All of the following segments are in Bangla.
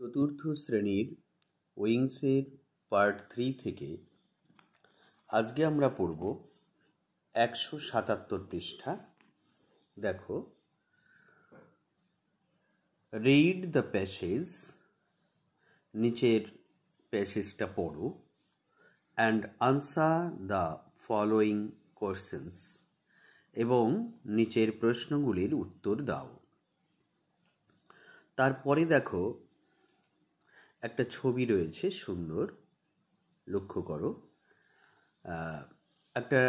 চতুর্থ শ্রেণীর উইংসের পার্ট 3 থেকে আজকে আমরা পড়ব 177 পৃষ্ঠা। দেখো, রিড দ্য প্যাসেজ, নিচের প্যাসেজটা পড়ো, and answer the following questions, এবং নিচের প্রশ্নগুলির উত্তর দাও। তারপরে দেখো একটা ছবি রয়েছে, সুন্দর, লক্ষ্য করো। একটা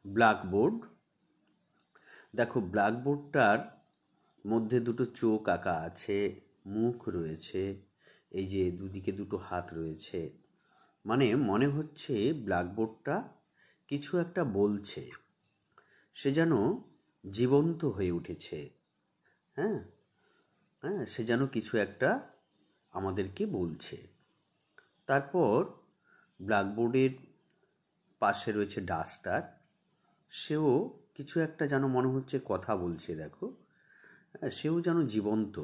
ব্ল্যাকবোর্ড। দেখো, ব্ল্যাকবোর্ডটার মধ্যে দুটো চোখ আঁকা আছে, মুখ রয়েছে, এই যে দুদিকে দুটো হাত রয়েছে। মানে মনে হচ্ছে ব্ল্যাকবোর্ডটা কিছু একটা বলছে, সে যেন জীবন্ত হয়ে উঠেছে। হ্যাঁ হ্যাঁ সে যেন কিছু একটা আমাদেরকে বলছে। তারপর ব্ল্যাকবোর্ডের পাশে রয়েছে ডাস্টার, সেও কিছু একটা যেন মনে হচ্ছে কথা বলছে। দেখো, সেও যেন জীবন্ত।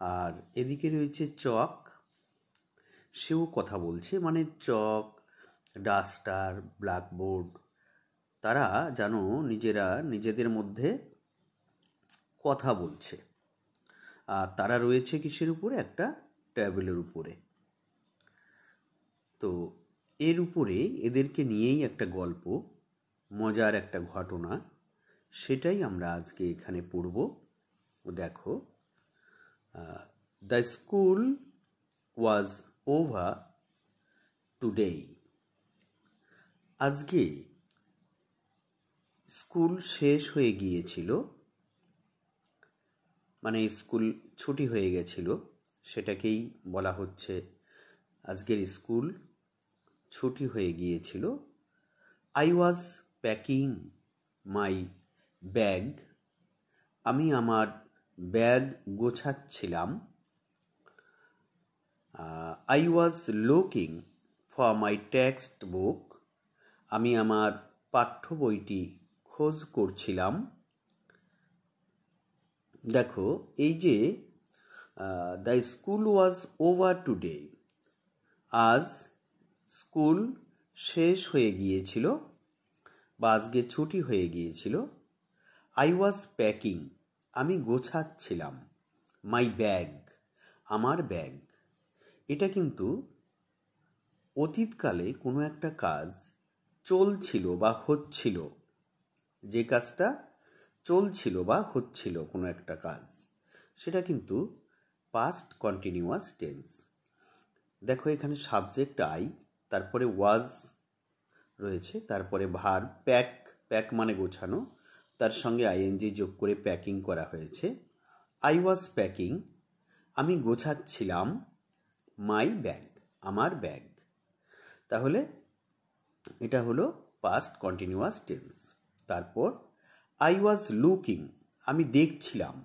আর এদিকে রয়েছে চক, সেও কথা বলছে। মানে চক, ডাস্টার, ব্ল্যাকবোর্ড, তারা যেন নিজেদের মধ্যে কথা বলছে। আর তারা রয়েছে কিসের উপরে? একটা টেবিলের উপরে। তো এর উপরে এদেরকে নিয়েই একটা গল্প, মজার একটা ঘটনা, সেটাই আমরা আজকে এখানে পড়ব। দেখো, the school was over today. আজকে স্কুল শেষ হয়ে গিয়েছিল, মানে স্কুল ছুটি হয়ে গেছিল, সেটাকেই বলা হচ্ছে আজকের স্কুল ছুটি হয়ে গিয়েছিল। I was packing my bag, আমি আমার ব্যাগ গোছাচ্ছিলাম। I was looking for my text book, আমি আমার পাঠ্য বইটি খোঁজ করছিলাম। দেখো, এই যে the school was over today, আজ স্কুল শেষ হয়ে গিয়েছিল বা আজকে ছুটি হয়ে গিয়েছিল। আই ওয়াজ প্যাকিং, আমি গোছাচ্ছিলাম। মাই ব্যাগ, আমার ব্যাগ। এটা কিন্তু অতীতকালে কোনো একটা কাজ চলছিল বা হচ্ছিল, যে কাজটা চলছিল বা হচ্ছিল কোনো একটা কাজ, সেটা কিন্তু পাস্ট কন্টিনিউয়াস টেন্স। দেখো, এখানে সাবজেক্ট আই, তারপরে ওয়াজ রয়েছে, তারপরে ভার্ব প্যাক, প্যাক মানে গোছানো, তার সঙ্গে আইএনজি যোগ করে প্যাকিং করা হয়েছে। আই ওয়াজ প্যাকিং, আমি গোছাচ্ছিলাম মাই ব্যাগ, আমার ব্যাগ। তাহলে এটা হলো পাস্ট কন্টিনিউয়াস টেন্স। তারপর আই ওয়াজ লুকিং, আমি দেখছিলাম,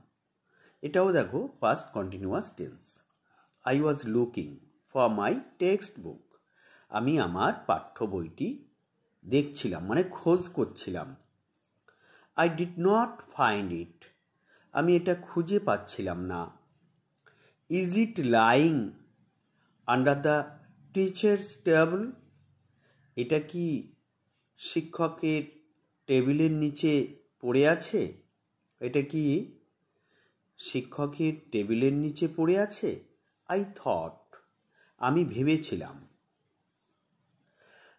এটাও দেখো past continuous tense. I was looking for my text book, আমি আমার পাঠ্য বইটি দেখছিলাম, মানে খোঁজ করছিলাম। I did not find it, আমি এটা খুঁজে পাচ্ছিলাম না। Is it lying under the teachers table, এটা কি শিক্ষকের টেবিলের নিচে পড়ে আছে? এটা কি শিক্ষকের টেবিলের নিচে পড়ে আছে? আই থট, আমি ভেবেছিলাম।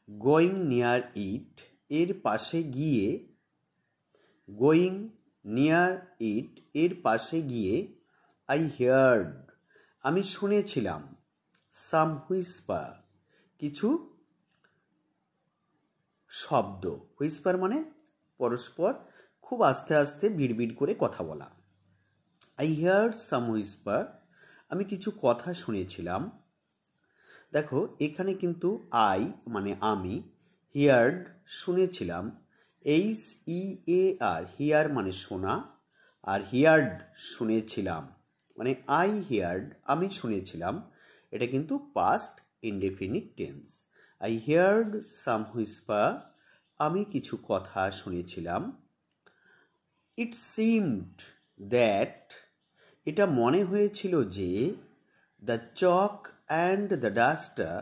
গোয়িং নিয়ার ইট, এর পাশে গিয়ে, গোয়িং নিয়ার ইট, এর পাশে গিয়ে, আই হিয়ার্ড, আমি শুনেছিলাম। সাম হুইসপার, কিছু শব্দ। হুইসপার মানে পরস্পর খুব আস্তে আস্তে বিড়বিড় করে কথা বলা। আই হিয়ার্ড সাম হুইসপার, আমি কিছু কথা শুনেছিলাম। দেখো, এখানে কিন্তু আই মানে আমি, হিয়ার্ড শুনেছিলাম, HEAR, হিয়ার মানে শোনা, আর হিয়ার্ড শুনেছিলাম, মানে আই হিয়ার্ড, আমি শুনেছিলাম। এটা কিন্তু past indefinite tense. I heard some Whisper, আমি কিছু কথা শুনেছিলাম। ইট সিমড দ্যাট, এটা মনে হয়েছিল যে, the chalk and the duster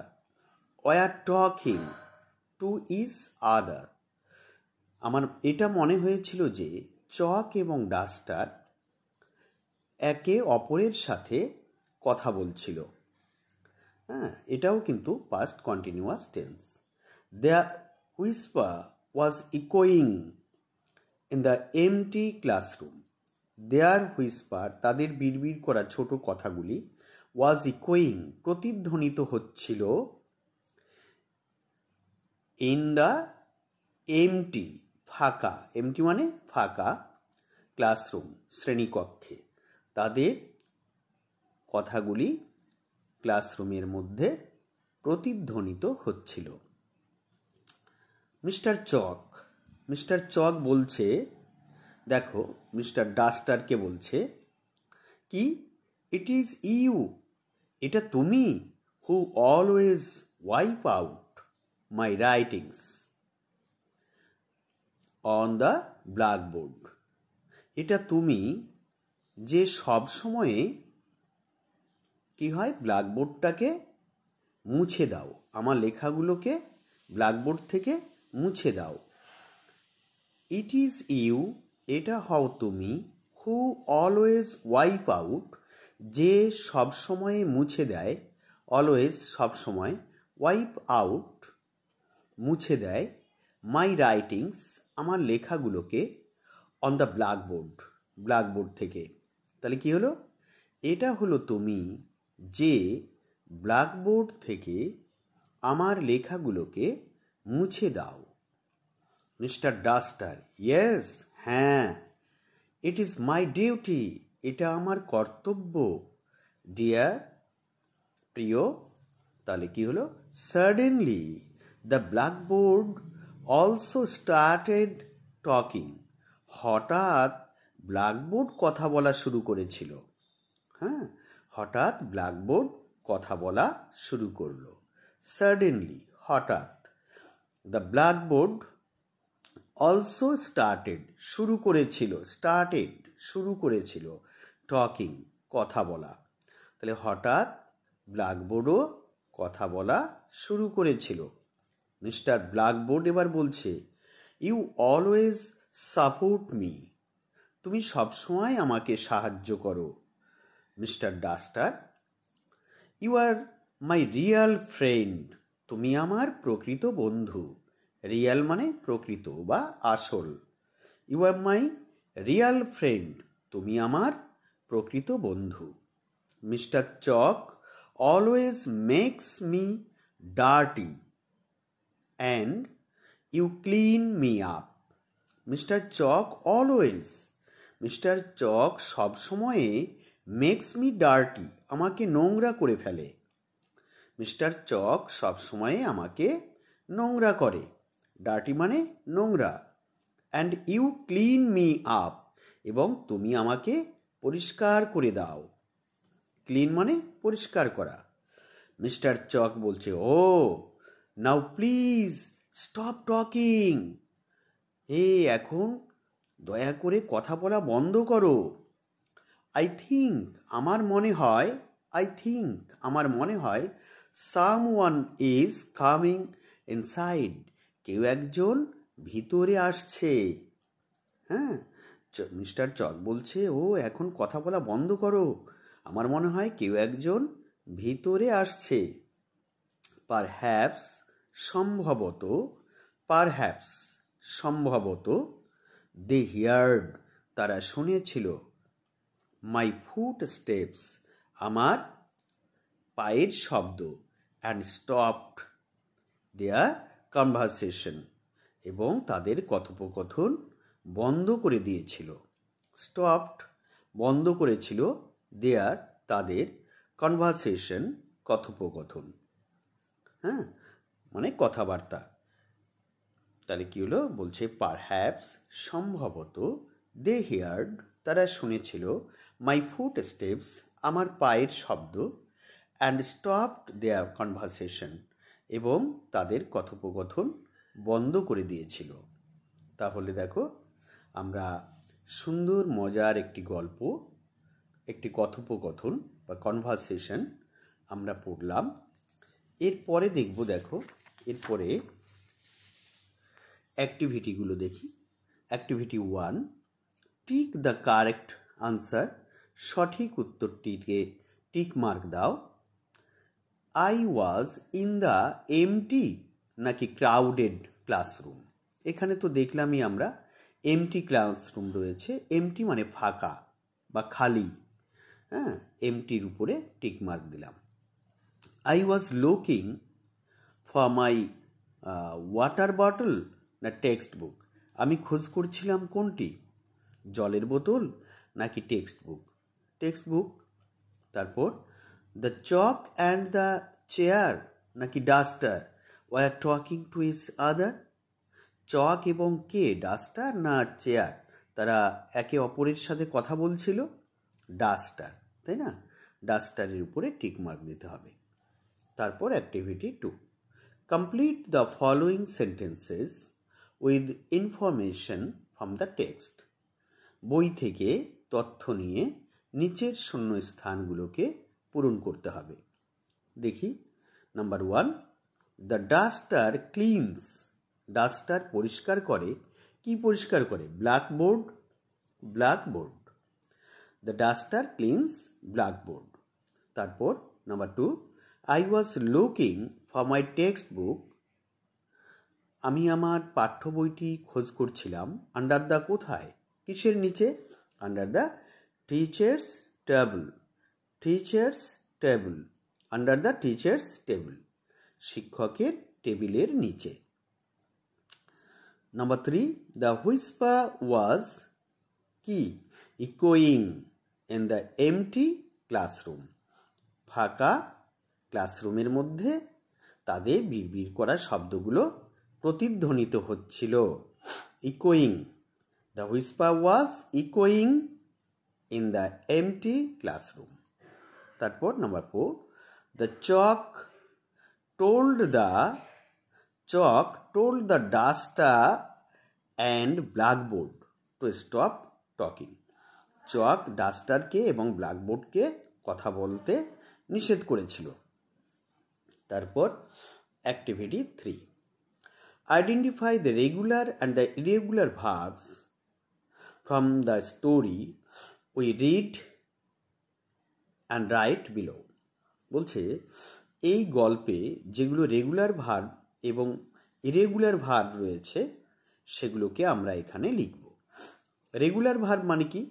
were talking to each other. আমার এটা মনে হয়েছিল যে চক এবং ডাস্টার একে অপরের সাথে কথা বলছিল। হ্যাঁ, এটাও কিন্তু past continuous tense. Their whisper was ইকোয়িং in the empty classroom. Their whisper, তাদের বিড়বিড় করা ছোট কথাগুলি, ওয়াজ ইকোয়িং, প্রতিধ্বনিত হচ্ছিল, ইন দ্য এমটি, ফাঁকা, এমটি মানে ফাঁকা, ক্লাসরুম, শ্রেণীকক্ষে। তাদের কথাগুলি ক্লাসরুমের মধ্যে প্রতিধ্বনিত হচ্ছিল। মিস্টার চক বলছে, দেখো মিস্টার ডাস্টারকে বলছে কি, ইট ইজ ইউ, এটা তুমি, হু always wipe out my writings on the blackboard. এটা তুমি যে সব সময়ে কি হয়, ব্ল্যাকবোর্ডটাকে মুছে দাও, আমার লেখাগুলোকে ব্ল্যাকবোর্ড থেকে মুছে দাও। ইট ইজ ইউ, এটা হও তুমি, হু অলওয়েজ ওয়াইপ আউট, যে সব সময়ে মুছে দেয়, অলওয়েজ সবসময়, ওয়াইপ আউট মুছে দেয়, মাই রাইটিংস আমার লেখাগুলোকে, অন দ্য ব্ল্যাকবোর্ড থেকে। তাহলে কি হলো, এটা হলো তুমি যে ব্ল্যাকবোর্ড থেকে আমার লেখাগুলোকে মুছে দাও। মিস্টার ডাস্টার, ইয়েস, হ্যাঁ, ইট ইজ মাই ডিউটি, এটা আমার কর্তব্য। ডিয়ার, প্রিয়, তাহলে কি হলো, suddenly the blackboard also started talking, হঠাৎ ব্ল্যাকবোর্ড কথা বলা শুরু করেছিল। হ্যাঁ, হঠাৎ ব্ল্যাকবোর্ড কথা বলা শুরু করলো। সাডেনলি, হঠাৎ, দ্য ব্ল্যাকবোর্ড অলসো স্টার্টেড, শুরু করেছিল, টকিং, কথা বলা। তাহলে হঠাৎ ব্ল্যাকবোর্ডও কথা বলা শুরু করেছিল। মিস্টার ব্ল্যাকবোর্ড এবার বলছে, ইউ অলওয়েজ সাপোর্ট মি, তুমি সবসময় আমাকে সাহায্য করো। Mister duster, you are my real friend, তুমি আমার প্রকৃত বন্ধু। রিয়াল মানে প্রকৃত বা আসল। You are my real friend, তুমি আমার প্রকৃত বন্ধু। Mister chalk always makes me dirty and you clean me up. Mister chalk always, mister chalk সবসময়ে মেক্স মি ডার্টি, আমাকে নোংরা করে ফেলে। মিস্টার চক সবসময়ে আমাকে নোংরা করে, ডার্টি মানে নোংরা, and you clean me up, এবং তুমি আমাকে পরিষ্কার করে দাও। ক্লিন মানে পরিষ্কার করা। মিস্টার চক বলছে, ও নাও প্লিজ স্টপ টকিং, এখন দয়া করে কথা বলা বন্ধ করো। আই থিঙ্ক, আমার মনে হয় সামওয়ান ইজ কামিং ইনসাইড, কেউ একজন ভিতরে আসছে। হ্যাঁ, মিস্টার চক বলছে, এখন কথা বলা বন্ধ করো, আমার মনে হয় কেউ একজন ভিতরে আসছে। পারহ্যাপস, সম্ভবত, দে হিয়ার্ড, তারা শুনেছিল, মাই ফুট স্টেপস, আমার পায়ের শব্দ, অ্যান্ড স্টপড দেয়ার কনভারসেশন, এবং তাদের কথোপকথন বন্ধ করে দিয়েছিল। স্টপড, বন্ধ করেছিল, দেয়ার, তাদের, কনভারসেশন, কথোপকথন, হ্যাঁ মানে কথাবার্তা। তাহলে কি হলো, বলছে পারহ্যাপস, সম্ভবত, দে হিয়ার্ড, তারা শুনেছিল, মাই ফুট স্টেপস, আমার পায়ের শব্দ, অ্যান্ড স্টপড দেয়ার কনভারসেশন, এবং তাদের কথোপকথন বন্ধ করে দিয়েছিল। তাহলে দেখো, আমরা সুন্দর মজার একটি গল্প, একটি কথোপকথন বা কনভারসেশন আমরা পড়লাম। এরপরে দেখব, দেখো এরপরে অ্যাক্টিভিটিগুলো দেখি। Activity 1, tick the correct answer, সঠিক উত্তরটিকে টিক মার্ক দাও। I was in the MT নাকি ক্রাউডেড ক্লাসরুম। এখানে তো দেখলামই আমরা এমটি ক্লাসরুম রয়েছে, এমটি মানে ফাঁকা বা খালি, হ্যাঁ, এমটির উপরে টিক মার্ক দিলাম। I was looking for my water bottle না টেক্সট বুক, আমি খোঁজ করছিলাম কোনটি, জলের বোতল নাকি টেক্সট বুক, টেক্সট বুক। তারপর the chalk and the chair নাকি duster were talking to each other, chalk এবং কে, ডাস্টার না চেয়ার, তারা একে অপরের সাথে কথা বলছিল, ডাস্টার, তাই না, ডাস্টারের উপরে টিক মার্ক দিতে হবে। তারপর activity 2, complete the following sentences with information from the text, বই থেকে তথ্য নিয়ে নিচের শূন্যস্থানগুলোকে পূরণ করতে হবে। দেখি, number 1, the duster cleans, duster পরিষ্কার করে, কি পরিষ্কার করে, blackboard, blackboard, the duster cleans blackboard. তারপর number 2, I was looking for my text book, আমি আমার পাঠ্য বইটি খোঁজ করছিলাম, আন্ডার দ্য কোথায়, কিসের নিচে, under the teachers table, teachers table, under the teachers table, শিক্ষকের টেবিলের নিচে। নাম্বার 3, দ্য হুইস্পার ওয়াজ কি, ইকোয়িং ইন দ্য এমটি ক্লাসরুম, ফাঁকা ক্লাসরুমের মধ্যে তাদের বিড়বিড় করা শব্দগুলো প্রতিধ্বনিত হচ্ছিল, ইকোয়িং, দ্য হুইস্পার ওয়াজ ইকোয়িং ইন দ্য এমটি ক্লাসরুম। তারপর number 4, the Chak told the duster and blackboard to stop talking, চক ডাস্টারকে এবং ব্ল্যাকবোর্ডকে কথা বলতে নিষেধ করেছিল। তারপর activity 3, identify the regular and the irregular verbs from the story we read and right below. বলছে এই গল্পে যেগুলো রেগুলার ভার্ব এবং ইরেগুলার ভার্ব রয়েছে সেগুলোকে আমরা এখানে লিখব। রেগুলার ভার্ব মানে কি,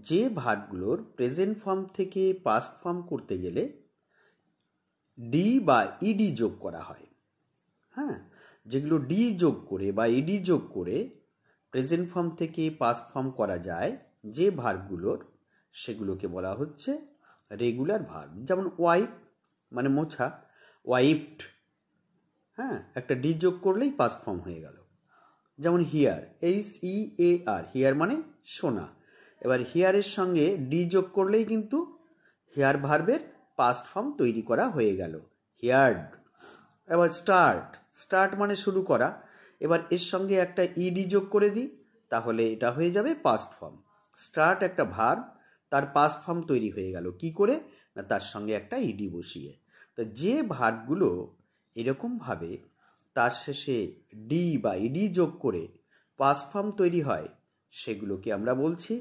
যে ভার্বগুলোর প্রেজেন্ট ফর্ম থেকে পাস্ট ফর্ম করতে গেলে ডি বা ইডি যোগ করা হয়, হ্যাঁ, যেগুলো ডি যোগ করে বা ইডি যোগ করে প্রেজেন্ট ফর্ম থেকে পাস্ট ফর্ম করা যায় যে ভার্বগুলোর, সেগুলোকে বলা হচ্ছে রেগুলার ভার্ব। যেমন ওয়াইপ মানে মোছা, ওয়াইপড, হ্যাঁ, একটা ডি যোগ করলেই পাস্ট ফর্ম হয়ে গেল। যেমন হিয়ার, HEAR, হিয়ার মানে শোনা, এবার হিয়ারের সঙ্গে ডি যোগ করলেই কিন্তু হিয়ার ভার্বের পাস্ট ফর্ম তৈরি করা হয়ে গেল, হিয়ার্ড। এবার স্টার্ট, স্টার্ট মানে শুরু করা, এবার এর সঙ্গে একটা ইডি যোগ করে দিই, তাহলে এটা হয়ে যাবে পাস্ট ফর্ম। স্টার্ট একটা ভার্ব, তার পাস্ট ফর্ম তৈরি হয়ে গেল কি করে, না তার সঙ্গে একটা ইডি বসিয়ে। তো যে ভার্বগুলো এরকমভাবে তার শেষে ডি বা ইডি যোগ করে পাস্ট ফর্ম তৈরি হয় সেগুলোকে আমরা বলছি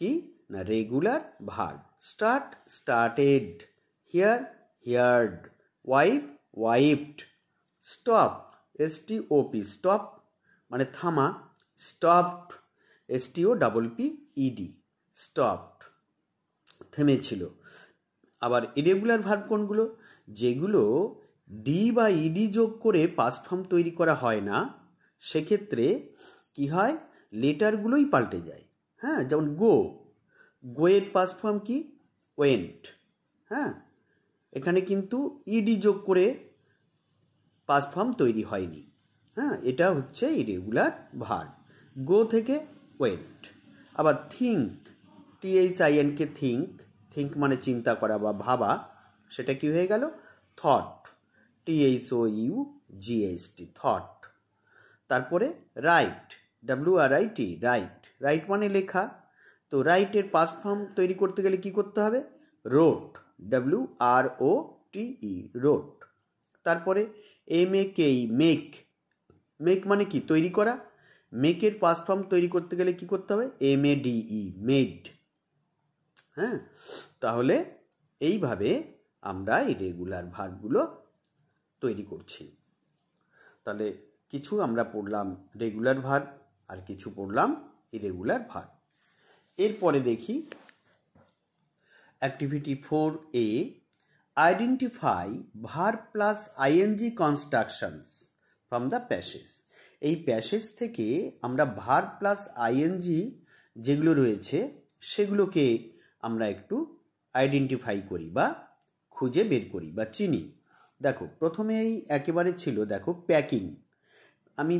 কি, না regular verb. Start, started, here, heard, wipe, wiped, stop, STOP, stop মানে থামা, স্টপড, STOPPED, স্টপড, থেমেছিল। আবার ইরেগুলার ভার্ব কোনগুলো, যেগুলো ডি বা ইডি যোগ করে পাস্ট ফর্ম তৈরি করা হয় না, সেক্ষেত্রে কি হয়, লেটারগুলোই পাল্টে যায়, হ্যাঁ, যেমন গো, গোয়ের পাস্ট ফর্ম কি, ওয়েন্ট, হ্যাঁ, এখানে কিন্তু ইডি যোগ করে পাস্ট ফর্ম তৈরি হয়নি, হ্যাঁ, এটা হচ্ছে ইরেগুলার ভার্ব, গো থেকে ওয়েন্ট। আবার থিঙ্ক, THINK, থিঙ্ক, থিঙ্ক মানে চিন্তা করা বা ভাবা, সেটা কি হয়ে গেল, থট, THOUGHT, থট। তারপরে রাইট, WRIT, রাইট, রাইট মানে লেখা, তো রাইটের পাস্ট ফর্ম তৈরি করতে গেলে কি করতে হবে, রোট, WROTE রোট। তারপরে MEKE মেক। মেক মানে কি? তৈরি করা। মেকের পাস্ট ফর্ম তৈরি করতে গেলে কি করতে হবে? MADE made. হ্যাঁ, তাহলে এইভাবে আমরা এই রেগুলার ভার্বগুলো তৈরি করছি। তাহলে কিছু আমরা পড়লাম রেগুলার ভার্ব আর কিছু পড়লাম ইরেগুলার ভার্ব। এরপরে দেখি activity 4A, identify verb plus ING constructions from the passage. এই প্যাসেজ থেকে আমরা ভার্ব প্লাস ING যেগুলো রয়েছে সেগুলোকে আমরা একটু আইডেন্টিফাই করি বা খুঁজে বের করি বা চিনি। দেখো প্রথমেই একেবারে ছিল, দেখো প্যাকিং। আমি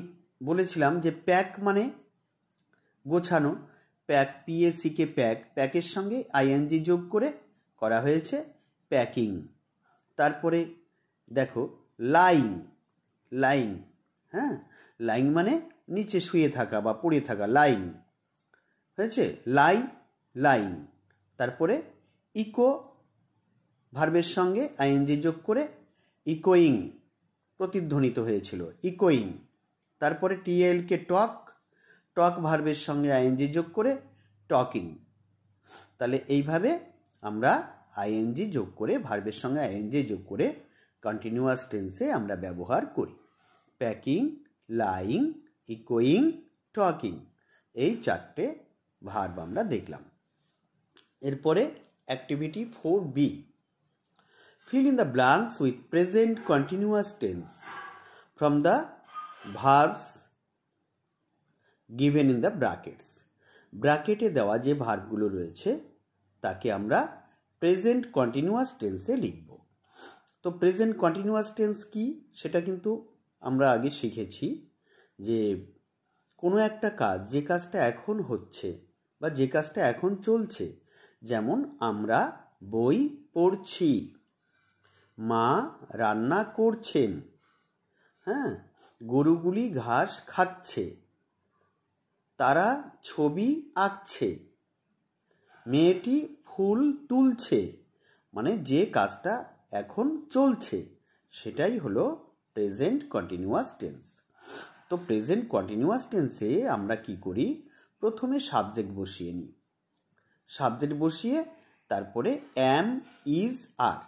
বলেছিলাম যে প্যাক মানে গোছানো। প্যাক, PACK প্যাক, প্যাকের সঙ্গে ING যোগ করে করা হয়েছে প্যাকিং। তারপরে দেখো লাইং, লাইং, হ্যাঁ, লাইং মানে নিচে শুয়ে থাকা বা পড়ে থাকা, লাইং হয়েছে, লাইং। তারপরে ইকো, ভার্বের সঙ্গে ING যোগ করে ইকোয়িং, প্রতিধ্বনিত হয়েছিল, ইকোয়িং। তারপরে TLK টক, টক ভার্বের সঙ্গে ING যোগ করে টকিং। তাহলে এইভাবে আমরা ING যোগ করে, ভার্বের সঙ্গে ING যোগ করে কন্টিনিউয়াস টেন্সে আমরা ব্যবহার করি। প্যাকিং, লাইং, ইকোয়িং, টকিং, এই চারটে ভার্ব আমরা দেখলাম। এরপরে activity 4B, fill in the blanks with present continuous tense from the verbs given in the brackets. ব্র্যাকেটে দেওয়া যে ভার্বগুলো রয়েছে তাকে আমরা প্রেজেন্ট কন্টিনিউয়াস টেন্সে লিখব। তো প্রেজেন্ট কন্টিনিউয়াস টেন্স কি সেটা কিন্তু আমরা আগে শিখেছি, যে কোনো একটা কাজ, যে কাজটা এখন হচ্ছে বা যে কাজটা এখন চলছে, যেমন আমরা বই পড়ছি, মা রান্না করছেন, হ্যাঁ, গরুগুলি ঘাস খাচ্ছে, তারা ছবি আঁকছে, মেয়েটি ফুল তুলছে, মানে যে কাজটা এখন চলছে সেটাই হলো প্রেজেন্ট কন্টিনিউয়াস টেন্স। তো প্রেজেন্ট কন্টিনিউয়াস টেন্সে আমরা কি করি? প্রথমে সাবজেক্ট বসিয়ে নিই, সাবজেক্ট বসিয়ে তারপরে অ্যাম, ইজ, আর,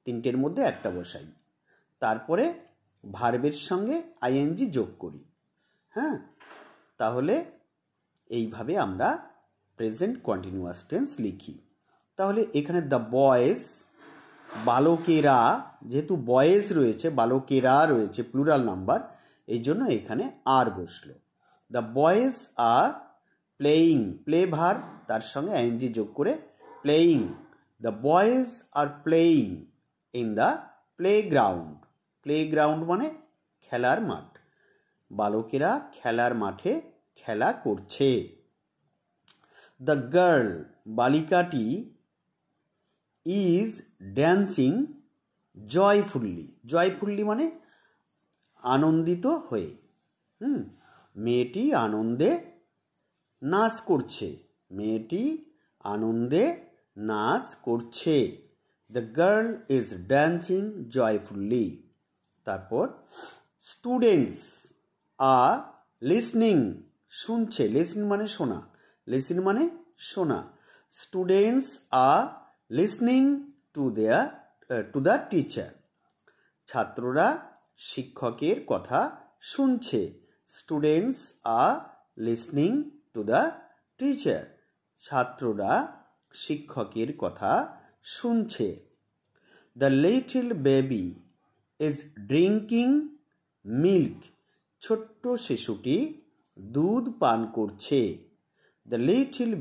তিনটের মধ্যে একটা বসাই, তারপরে ভার্বের সঙ্গে ING যোগ করি। হ্যাঁ, তাহলে এইভাবে আমরা প্রেজেন্ট কন্টিনিউয়াস টেন্স লিখি। তাহলে এখানে দ্য বয়েজ, বালকেরা, যেহেতু বয়েজ রয়েছে, বালকেরা রয়েছে প্লুরাল নাম্বার, এই জন্য এখানে আর বসলো। The boys are playing, play verb, তার সঙ্গে ING যোগ করে playing. The boys are playing in the playground. Playground মানে খেলার মাঠ, বালকেরা খেলার মাঠে খেলা করছে। দ্য গার্ল, বালিকাটি, ইজ ড্যান্সিং জয়ফুল্লি, জয়ফুল্লি মানে আনন্দিত হয়ে, মেয়েটি আনন্দে নাচ করছে, মেয়েটি আনন্দে নাচ করছে। The girl is dancing joyfully. তারপর স্টুডেন্টস আর লিসনিং, শুনছে, লিসন মানে শোনা, লিসন মানে শোনা। Students are listening to the teacher, ছাত্ররা শিক্ষকের কথা শুনছে। Students are listening to the teacher, ছাত্ররা শিক্ষকের কথা শুনছে। The little baby is drinking milk, ছোট্ট শিশুটি দুধ পান করছে। The little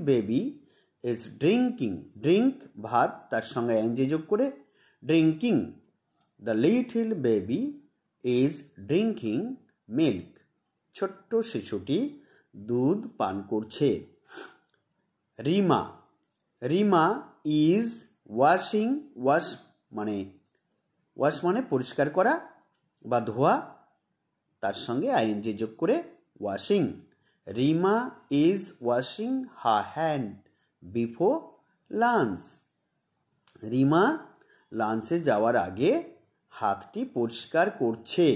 baby is drinking, drink verb, তার সঙ্গে ING যোগ করে drinking. The little baby is drinking milk, ছোট্ট শিশুটি দুধ পান করছে। Rima, Rima is washing, wash মানে পরিষ্কার করা বা ধোয়া, তার সঙ্গে ING যোগ করে washing. Rima is washing her hand before lunch. Rima লাঞ্চে যাওয়ার আগে হাতটি পরিষ্কার করছে।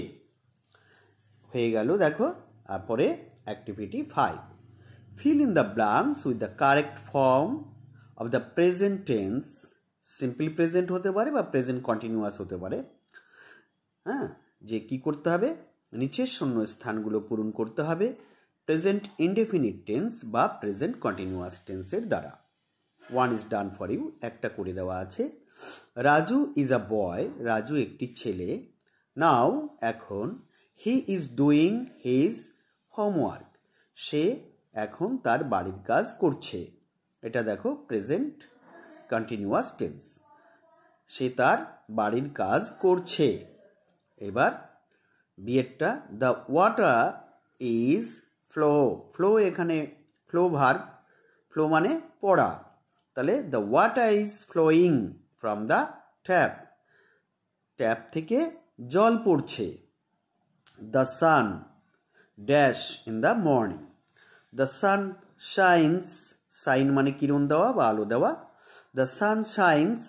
হয়ে গেল দেখো। তারপরে activity 5, fill in the blanks with the correct form of the present tense. Simple present হতে পারে বা প্রেজেন্ট কন্টিনিউয়াস হতে পারে। হ্যাঁ, যে কি করতে হবে, নিচের শূন্য স্থানগুলো পূরণ করতে হবে প্রেজেন্ট ইনডেফিনিট টেন্স বা প্রেজেন্ট কন্টিনিউয়াস টেন্সের দ্বারা। 1 is done for you, একটা করে দেওয়া আছে। Raju is a boy, Raju একটি ছেলে। নাও, এখন, he is doing his homework, সে এখন তার বাড়ির কাজ করছে। এটা দেখো প্রেজেন্ট কন্টিনিউয়াস টেন্স, সে তার বাড়ির কাজ করছে। এবার বিয়েরটা, the water is flow, flow এখানে ফ্লো ভার্ব, ফ্লো মানে পড়া, তাহলে the water is flowing from the tap, tap থেকে জল পড়ছে। The sun dash in the morning, the sun shines, shine মানে কিরণ দেওয়া বা আলো দেওয়া, the sun shines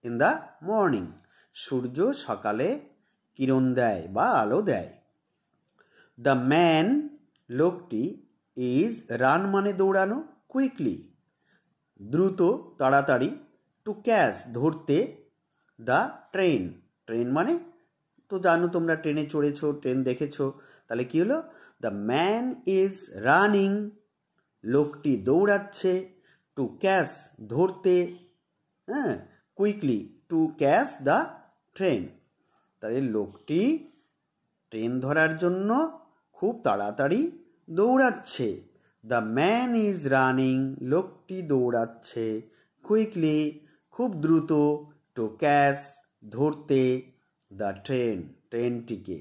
in the morning, সূর্য সকালে কিরণ দেয় বা আলো দেয়। দ্য ম্যান লোকটি, ইজ রান মানে দৌড়ানো, কুইকলি দ্রুত তাড়াতাড়ি, টু ক্যাচ ধরতে, দ্য ট্রেন, ট্রেন মানে তো জানো তোমরা, ট্রেনে চড়েছো, ট্রেন দেখেছো, তাহলে কি হলো, দ্য ম্যান ইজ রানিং, লোকটি দৌড়াচ্ছে, টু ক্যাচ ধরতে, হ্যাঁ quickly to catch the train, তাহলে লোকটি ট্রেন ধরার জন্য খুব তাড়াতাড়ি দৌড়াচ্ছে। দ্য ম্যান ইজ রানিং, লোকটি দৌড়াচ্ছে, কুইকলি খুব দ্রুত, টু ক্যাচ ধরতে, দ্য ট্রেন ট্রেনটিকে,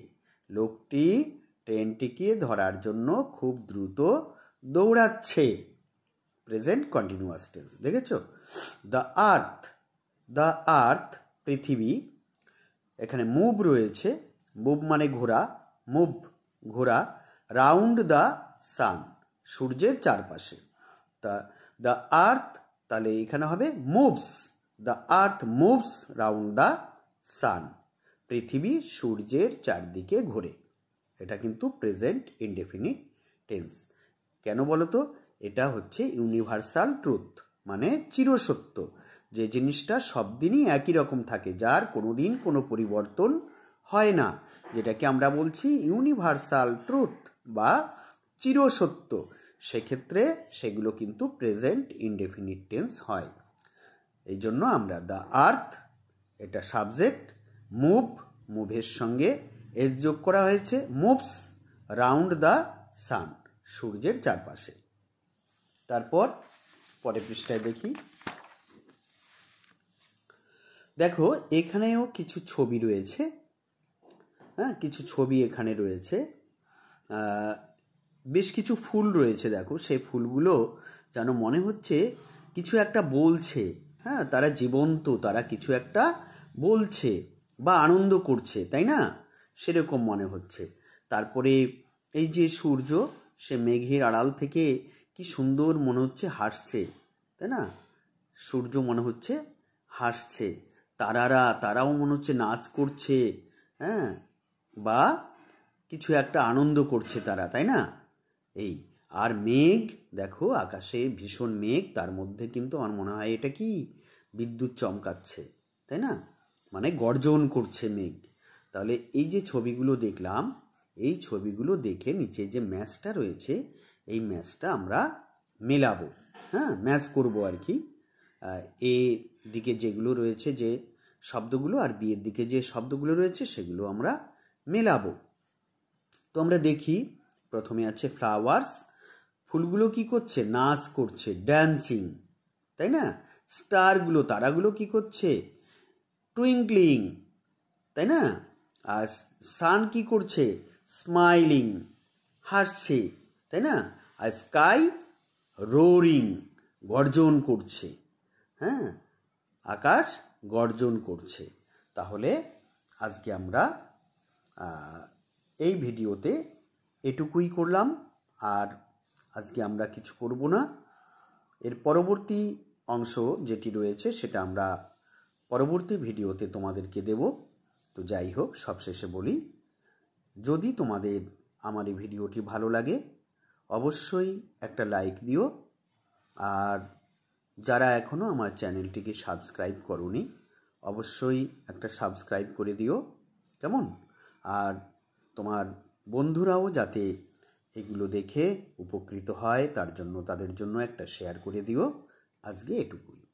লোকটি ট্রেনটিকে ধরার জন্য খুব দ্রুত দৌড়াচ্ছে। প্রেজেন্ট কন্টিনিউয়াস টেন্স দেখেছো। দ্য আর্থ, দ্য আর্থ পৃথিবী, এখানে মুভ রয়েছে, মুভ মানে ঘোরা, মুভ ঘোরা, রাউন্ড দ্য সান সূর্যের চারপাশে, তা দ্য আর্থ তাহলে এখানে হবে moves, the earth moves round the sun, পৃথিবী সূর্যের চারদিকে ঘোরে। এটা কিন্তু প্রেজেন্ট ইনডেফিনিট টেন্স। কেন বলো তো, এটা হচ্ছে ইউনিভার্সাল ট্রুথ, মানে চিরসত্য, যে জিনিসটা সব দিনই একই রকম থাকে, যার কোনো দিন কোনো পরিবর্তন হয় না, যেটাকে আমরা বলছি ইউনিভার্সাল ট্রুথ বা চিরসত্য, সেক্ষেত্রে সেগুলো কিন্তু প্রেজেন্ট ইনডেফিনিট টেন্স হয়। এই জন্য আমরা দ্য আর্থ, এটা সাবজেক্ট, মুভ, মুভের সঙ্গে এস যোগ করা হয়েছে, মুভস রাউন্ড দ্য সান সূর্যের চারপাশে। তারপর পরের পৃষ্ঠায় দেখি, দেখো এখানেও কিছু ছবি রয়েছে, হ্যাঁ কিছু ছবি এখানে রয়েছে, বেশ কিছু ফুল রয়েছে, দেখো সেই ফুলগুলো যেন মনে হচ্ছে কিছু একটা বলছে, হ্যাঁ তারা জীবন্ত, তারা কিছু একটা বলছে বা আনন্দ করছে, তাই না, সেরকম মনে হচ্ছে। তারপরে এই যে সূর্য, সে মেঘের আড়াল থেকে কি সুন্দর মনে হচ্ছে হাসছে, তাই না, সূর্য মনে হচ্ছে হাসছে, তারাও মনে হচ্ছে নাচ করছে, হ্যাঁ বা কিছু একটা আনন্দ করছে তারা, তাই না। এই আর মেঘ, দেখো আকাশে ভীষণ মেঘ, তার মধ্যে কিন্তু আমার মনে হয় এটা কি বিদ্যুৎ চমকাচ্ছে, তাই না, মানে গর্জন করছে মেঘ। তাহলে এই যে ছবিগুলো দেখলাম, এই ছবিগুলো দেখে নিচে যে ম্যাচটা রয়েছে, এই ম্যাচটা আমরা মেলাবো, হ্যাঁ ম্যাচ করবো আর কি। এ দিকে যেগুলো রয়েছে যে শব্দগুলো আর বি এর দিকে যে শব্দগুলো রয়েছে সেগুলো আমরা মেলাবো। তো আমরা দেখি, প্রথমে আছে ফ্লাওয়ার্স, ফুলগুলো কি করছে, নাচ করছে, ড্যান্সিং, তাই না। স্টারগুলো, তারাগুলো কি করছে, টুইঙ্কলিং, তাই না। আর সান কি করছে, স্মাইলিং, হাসছে, তাই না। আর স্কাই রোরিং, গর্জন করছে, হ্যাঁ আকাশ গর্জন করছে। তাহলে আজকে আমরা এই ভিডিওতে এটুকুই করলাম, আর আজকে আমরা কিছু করব না। এর পরবর্তী অংশ যেটি রয়েছে সেটা আমরা পরবর্তী ভিডিওতে তোমাদেরকে দেব। তো যাই হোক, সবশেষে বলি, যদি তোমাদের আমার এই ভিডিওটি ভালো লাগে অবশ্যই একটা লাইক দিও। আর যারা এখনও আমার চ্যানেলটিকে সাবস্ক্রাইব করোনি অবশ্যই একটা সাবস্ক্রাইব করে দিও, কেমন? আর তোমার বন্ধুরাও যাতে এগুলো দেখে উপকৃত হয় তার জন্য তাদের জন্য একটা শেয়ার করে দিও। আজকে এটুকুই।